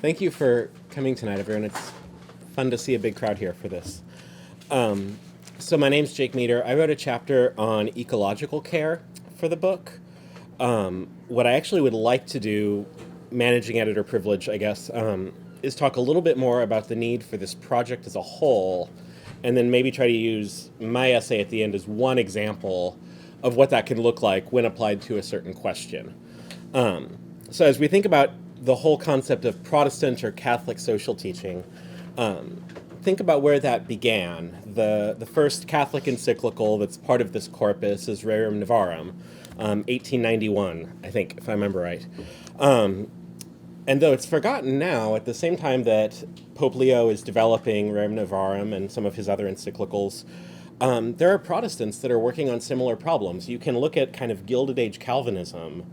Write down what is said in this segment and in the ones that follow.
Thank you for coming tonight, everyone. It's fun to see a big crowd here for this. So my name's Jake Meador. I wrote a chapter on ecological care for the book. What I actually would like to do, managing editor privilege, I guess, is talk a little bit more about the need for this project as a whole, and then maybe try to use my essay at the end as one example of what that can look like when applied to a certain question. So as we think about the whole concept of Protestant or Catholic social teaching, think about where that began. The first Catholic encyclical that's part of this corpus is Rerum Novarum, 1891, I think, if I remember right. And though it's forgotten now, at the same time that Pope Leo is developing Rerum Novarum and some of his other encyclicals, there are Protestants that are working on similar problems. You can look at kind of Gilded Age Calvinism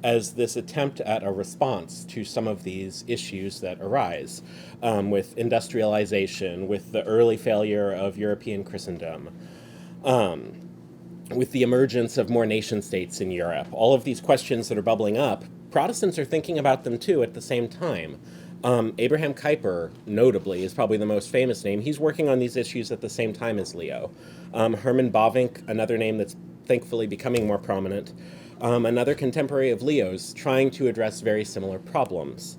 as this attempt at a response to some of these issues that arise with industrialization, with the early failure of European Christendom, with the emergence of more nation states in Europe. All of these questions that are bubbling up, Protestants are thinking about them too at the same time. Abraham Kuyper, notably, is probably the most famous name. He's working on these issues at the same time as Leo. Herman Bavinck, another name that's thankfully becoming more prominent, another contemporary of Leo's, trying to address very similar problems.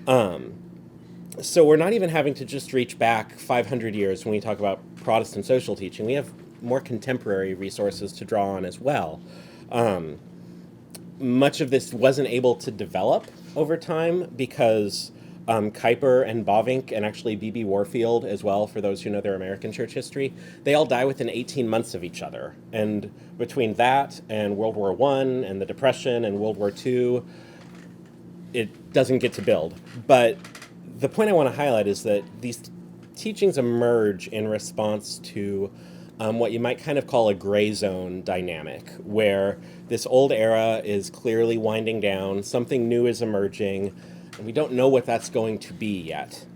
So we're not even having to just reach back 500 years when we talk about Protestant social teaching. We have more contemporary resources to draw on as well. Much of this wasn't able to develop over time because Kuyper and Bavinck, and actually B.B. Warfield as well, for those who know their American church history, they all die within 18 months of each other. And between that and World War I and the Depression and World War II, it doesn't get to build. But the point I want to highlight is that these teachings emerge in response to what you might kind of call a gray zone dynamic, where this old era is clearly winding down, something new is emerging, and we don't know what that's going to be yet.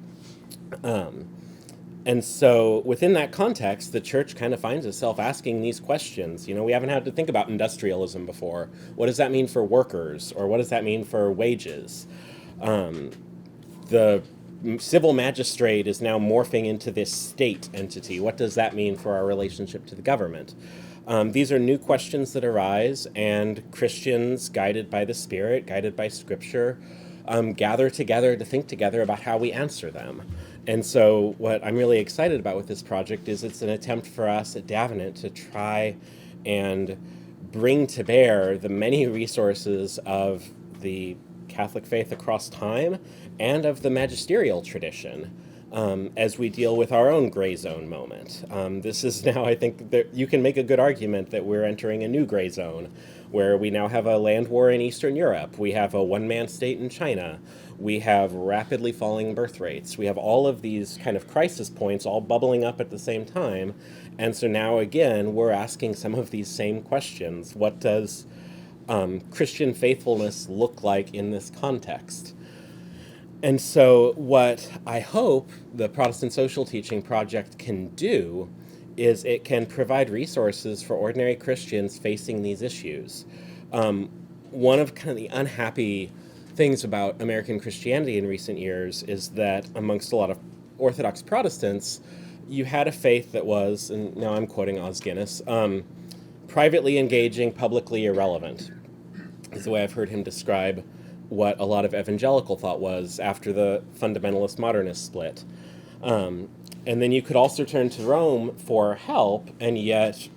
And so within that context, the church kind of finds itself asking these questions. You know, we haven't had to think about industrialism before. What does that mean for workers? Or what does that mean for wages? The civil magistrate is now morphing into this state entity. What does that mean for our relationship to the government? These are new questions that arise, and Christians, guided by the Spirit, guided by Scripture, gather together to think together about how we answer them. And so what I'm really excited about with this project is it's an attempt for us at Davenant to try and bring to bear the many resources of the Catholic faith across time and of the magisterial tradition as we deal with our own gray zone moment. This is now, I think, that you can make a good argument that we're entering a new gray zone, where we now have a land war in Eastern Europe, we have a one-man state in China, we have rapidly falling birth rates, we have all of these kind of crisis points all bubbling up at the same time, and so now again we're asking some of these same questions. What does Christian faithfulness look like in this context? And so what I hope the Protestant Social Teaching Project can do is it can provide resources for ordinary Christians facing these issues. One of kind of the unhappy things about American Christianity in recent years is that amongst a lot of Orthodox Protestants, you had a faith that was, and now I'm quoting Os Guinness, privately engaging, publicly irrelevant, is the way I've heard him describe what a lot of evangelical thought was after the fundamentalist modernist split. And then you could also turn to Rome for help, and yet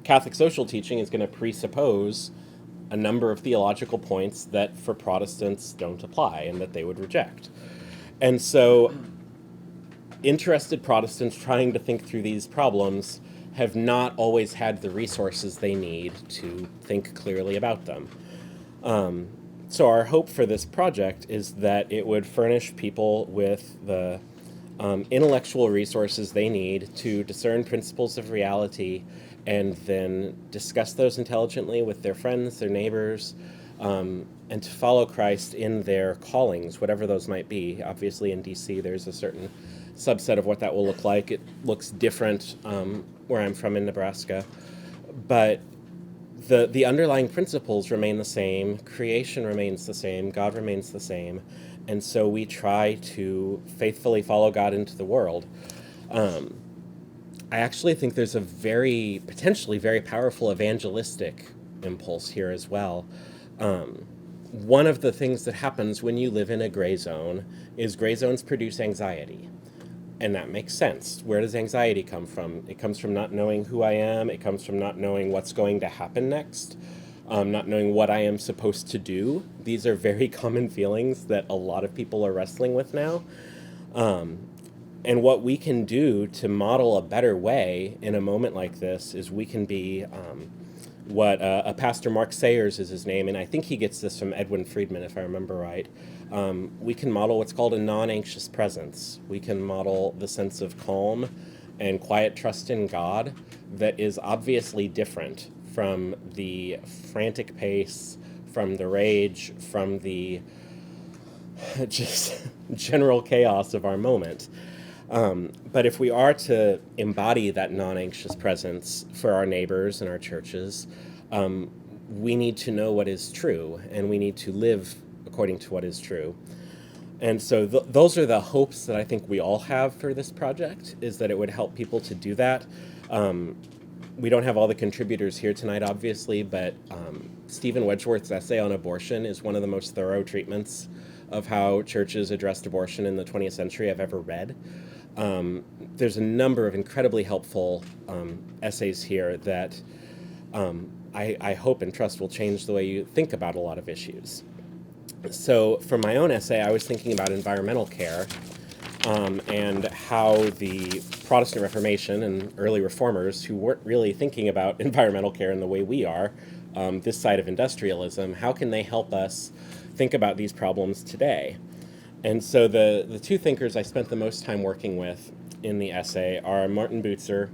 Catholic social teaching is going to presuppose a number of theological points that for Protestants don't apply and that they would reject. And so interested Protestants trying to think through these problems have not always had the resources they need to think clearly about them. So our hope for this project is that it would furnish people with the intellectual resources they need to discern principles of reality and then discuss those intelligently with their friends, their neighbors, and to follow Christ in their callings, whatever those might be. Obviously in D.C. there's a certain subset of what that will look like. It looks different where I'm from in Nebraska. But the underlying principles remain the same, creation remains the same, God remains the same, and so we try to faithfully follow God into the world. I actually think there's a potentially very powerful evangelistic impulse here as well. One of the things that happens when you live in a gray zone is gray zones produce anxiety. And that makes sense. Where does anxiety come from? It comes from not knowing who I am. It comes from not knowing what's going to happen next, not knowing what I am supposed to do. These are very common feelings that a lot of people are wrestling with now. And what we can do to model a better way in a moment like this is we can be what a pastor, Mark Sayers is his name, and I think he gets this from Edwin Friedman, if I remember right. We can model what's called a non-anxious presence. We can model the sense of calm and quiet trust in God that is obviously different from the frantic pace, from the rage, from the just general chaos of our moment. But if we are to embody that non-anxious presence for our neighbors and our churches, we need to know what is true, and we need to live according to what is true. And so those are the hopes that I think we all have for this project, is that it would help people to do that. We don't have all the contributors here tonight, obviously, but Stephen Wedgeworth's essay on abortion is one of the most thorough treatments of how churches addressed abortion in the 20th century I've ever read. There's a number of incredibly helpful essays here that I hope and trust will change the way you think about a lot of issues. So for my own essay, I was thinking about environmental care and how the Protestant Reformation and early reformers who weren't really thinking about environmental care in the way we are, this side of industrialism, how can they help us think about these problems today? And so the two thinkers I spent the most time working with in the essay are Martin Bucer,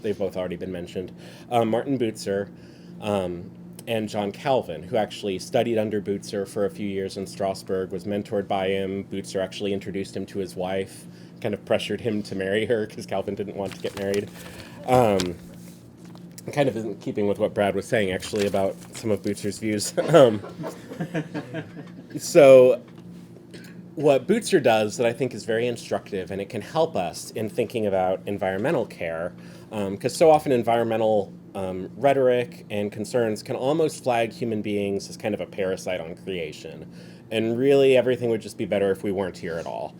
they've both already been mentioned, Martin Bucer and John Calvin, who actually studied under Bucer for a few years in Strasbourg, was mentored by him. Bucer actually introduced him to his wife, kind of pressured him to marry her because Calvin didn't want to get married. Kind of in keeping with what Brad was saying, actually, about some of Bucer's views. So what Bucer does that I think is very instructive, and it can help us in thinking about environmental care, because so often environmental rhetoric and concerns can almost flag human beings as kind of a parasite on creation. And really, everything would just be better if we weren't here at all.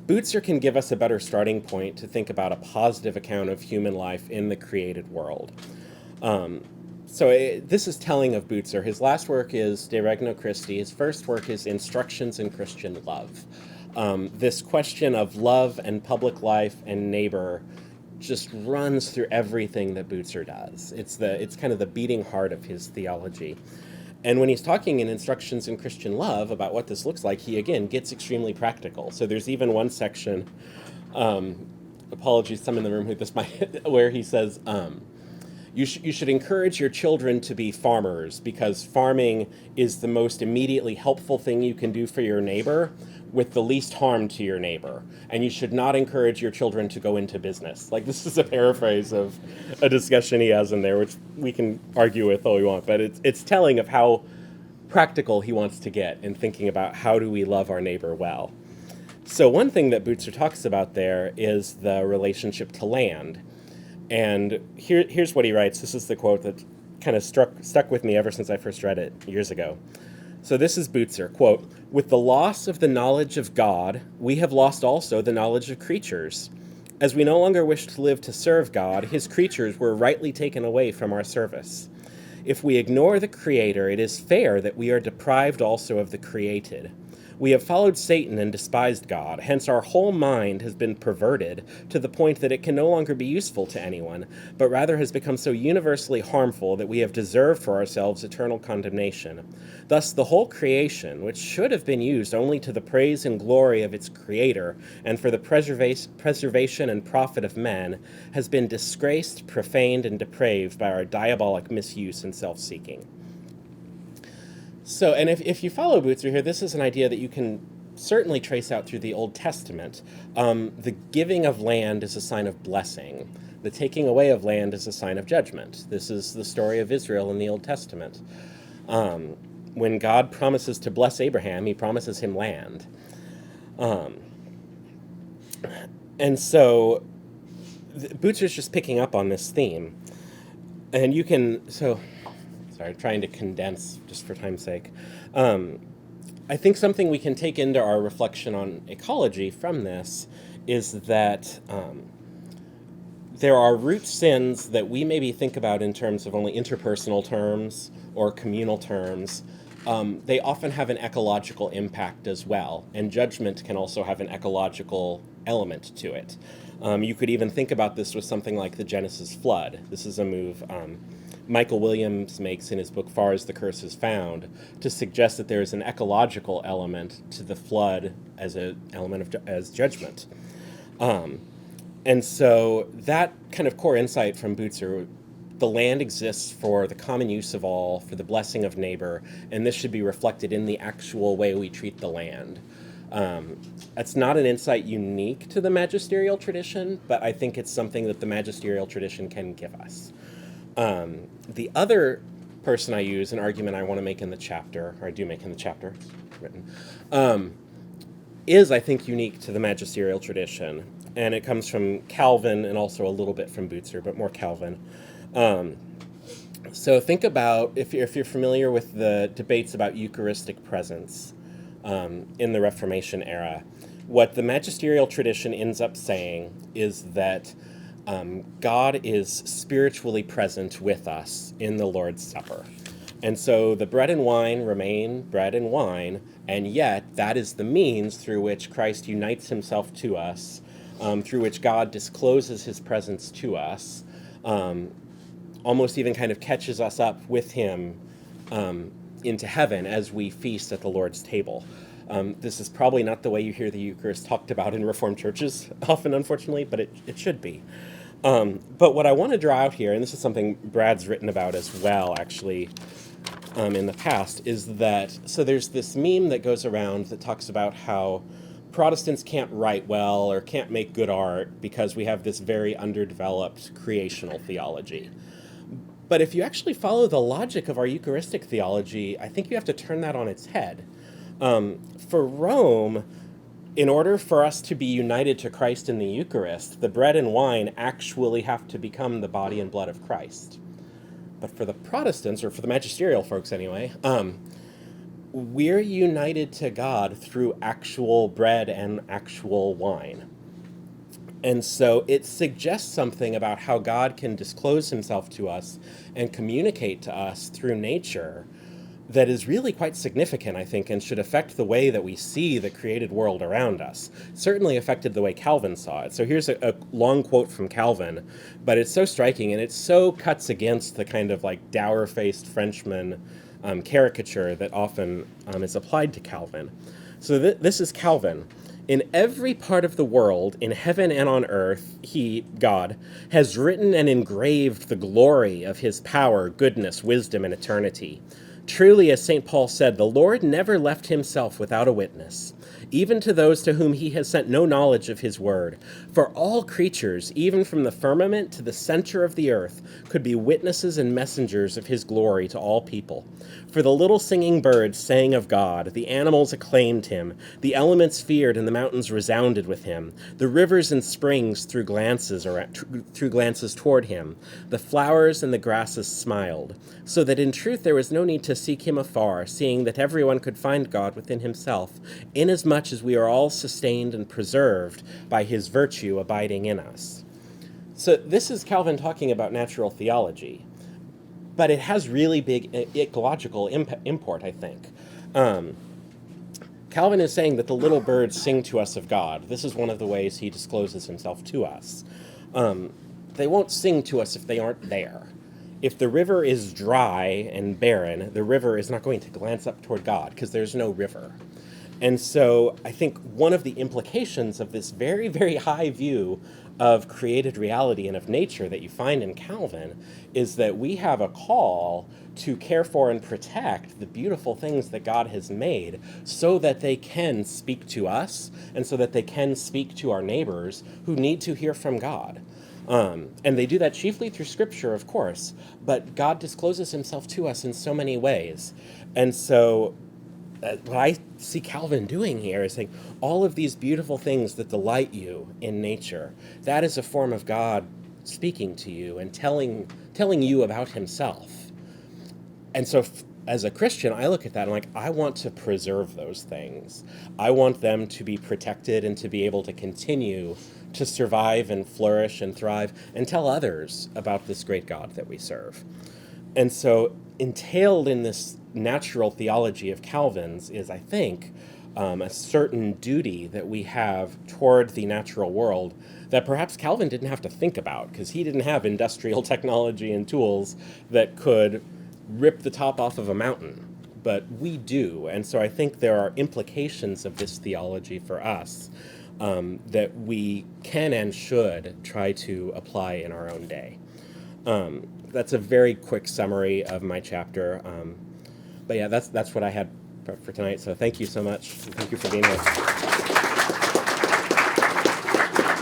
Bucer can give us a better starting point to think about a positive account of human life in the created world. This is telling of Bucer. His last work is De Regno Christi. His first work is Instructions in Christian Love. This question of love and public life and neighbor just runs through everything that Bucer does. It's kind of the beating heart of his theology. And when he's talking in Instructions in Christian Love about what this looks like, he again gets extremely practical. So there's even one section, apologies, some in the room who this might, where he says, you should encourage your children to be farmers because farming is the most immediately helpful thing you can do for your neighbor with the least harm to your neighbor. And you should not encourage your children to go into business. Like, this is a paraphrase of a discussion he has in there, which we can argue with all we want, but it's telling of how practical he wants to get in thinking about how do we love our neighbor well. So one thing that Bucer talks about there is the relationship to land. And here's what he writes. This is the quote that kind of stuck with me ever since I first read it years ago. So this is Bucer, quote, "With the loss of the knowledge of God, we have lost also the knowledge of creatures. As we no longer wish to live to serve God, his creatures were rightly taken away from our service. If we ignore the Creator, it is fair that we are deprived also of the created. We have followed Satan and despised God, hence our whole mind has been perverted to the point that it can no longer be useful to anyone, but rather has become so universally harmful that we have deserved for ourselves eternal condemnation. Thus the whole creation, which should have been used only to the praise and glory of its Creator and for the preservation and profit of men, has been disgraced, profaned, and depraved by our diabolic misuse and self-seeking." So, and if you follow Bucer here, this is an idea that you can certainly trace out through the Old Testament. The giving of land is a sign of blessing. The taking away of land is a sign of judgment. This is the story of Israel in the Old Testament. When God promises to bless Abraham, he promises him land. And so Bucer's just picking up on this theme. And you can, sorry, trying to condense just for time's sake. I think something we can take into our reflection on ecology from this is that there are root sins that we maybe think about in terms of only interpersonal terms or communal terms. They often have an ecological impact as well, and judgment can also have an ecological element to it. You could even think about this with something like the Genesis flood. This is a move Michael Williams makes in his book Far as the Curse is Found to suggest that there is an ecological element to the flood as an element as judgment. And so that kind of core insight from Bucer, the land exists for the common use of all, for the blessing of neighbor, and this should be reflected in the actual way we treat the land. That's not an insight unique to the magisterial tradition, but I think it's something that the magisterial tradition can give us. The other person I use, an argument I want to make in the chapter, or I do make in the chapter, it's written, is, I think, unique to the magisterial tradition. And it comes from Calvin and also a little bit from Bucer, but more Calvin. So think about, if you're familiar with the debates about Eucharistic presence in the Reformation era, what the magisterial tradition ends up saying is that God is spiritually present with us in the Lord's Supper. And so the bread and wine remain bread and wine, and yet that is the means through which Christ unites himself to us, through which God discloses his presence to us, almost even kind of catches us up with him into heaven as we feast at the Lord's table. This is probably not the way you hear the Eucharist talked about in Reformed churches often, unfortunately, but it should be. But what I want to draw out here, and this is something Brad's written about as well, actually, in the past, is that, so there's this meme that goes around that talks about how Protestants can't write well or can't make good art because we have this very underdeveloped creational theology. But if you actually follow the logic of our Eucharistic theology, I think you have to turn that on its head. For Rome, in order for us to be united to Christ in the Eucharist, the bread and wine actually have to become the body and blood of Christ. But for the Protestants, or for the magisterial folks anyway, we're united to God through actual bread and actual wine. And so it suggests something about how God can disclose himself to us and communicate to us through nature that is really quite significant, I think, and should affect the way that we see the created world around us. Certainly affected the way Calvin saw it. So here's a long quote from Calvin, but it's so striking, and it so cuts against the kind of like dour-faced Frenchman caricature that often is applied to Calvin. So this is Calvin. In every part of the world, in heaven and on earth, he, God, has written and engraved the glory of his power, goodness, wisdom, and eternity. Truly, as St. Paul said, the Lord never left himself without a witness, even to those to whom he has sent no knowledge of his word. For all creatures, even from the firmament to the center of the earth, could be witnesses and messengers of his glory to all people. For the little singing birds sang of God, the animals acclaimed him, the elements feared and the mountains resounded with him, the rivers and springs threw glances toward him, the flowers and the grasses smiled, so that in truth there was no need to seek him afar, seeing that everyone could find God within himself, inasmuch as we are all sustained and preserved by his virtue abiding in us. So this is Calvin talking about natural theology, but it has really big ecological import, I think. Calvin is saying that the little birds sing to us of God. This is one of the ways he discloses himself to us. They won't sing to us if they aren't there. If the river is dry and barren, the river is not going to glance up toward God because there's no river. And so I think one of the implications of this very, very high view of created reality and of nature that you find in Calvin is that we have a call to care for and protect the beautiful things that God has made so that they can speak to us and so that they can speak to our neighbors who need to hear from God. And they do that chiefly through Scripture, of course, but God discloses himself to us in so many ways. And so what I see Calvin doing here is saying all of these beautiful things that delight you in nature, that is a form of God speaking to you and telling you about himself. And so as a Christian, I look at that and I'm like, I want to preserve those things. I want them to be protected and to be able to continue to survive and flourish and thrive and tell others about this great God that we serve. And so entailed in this natural theology of Calvin's is, I think, a certain duty that we have toward the natural world that perhaps Calvin didn't have to think about, because he didn't have industrial technology and tools that could rip the top off of a mountain, but we do. And so I think there are implications of this theology for us that we can and should try to apply in our own day. That's a very quick summary of my chapter. But yeah, that's what I had for tonight. So thank you so much. Thank you for being here.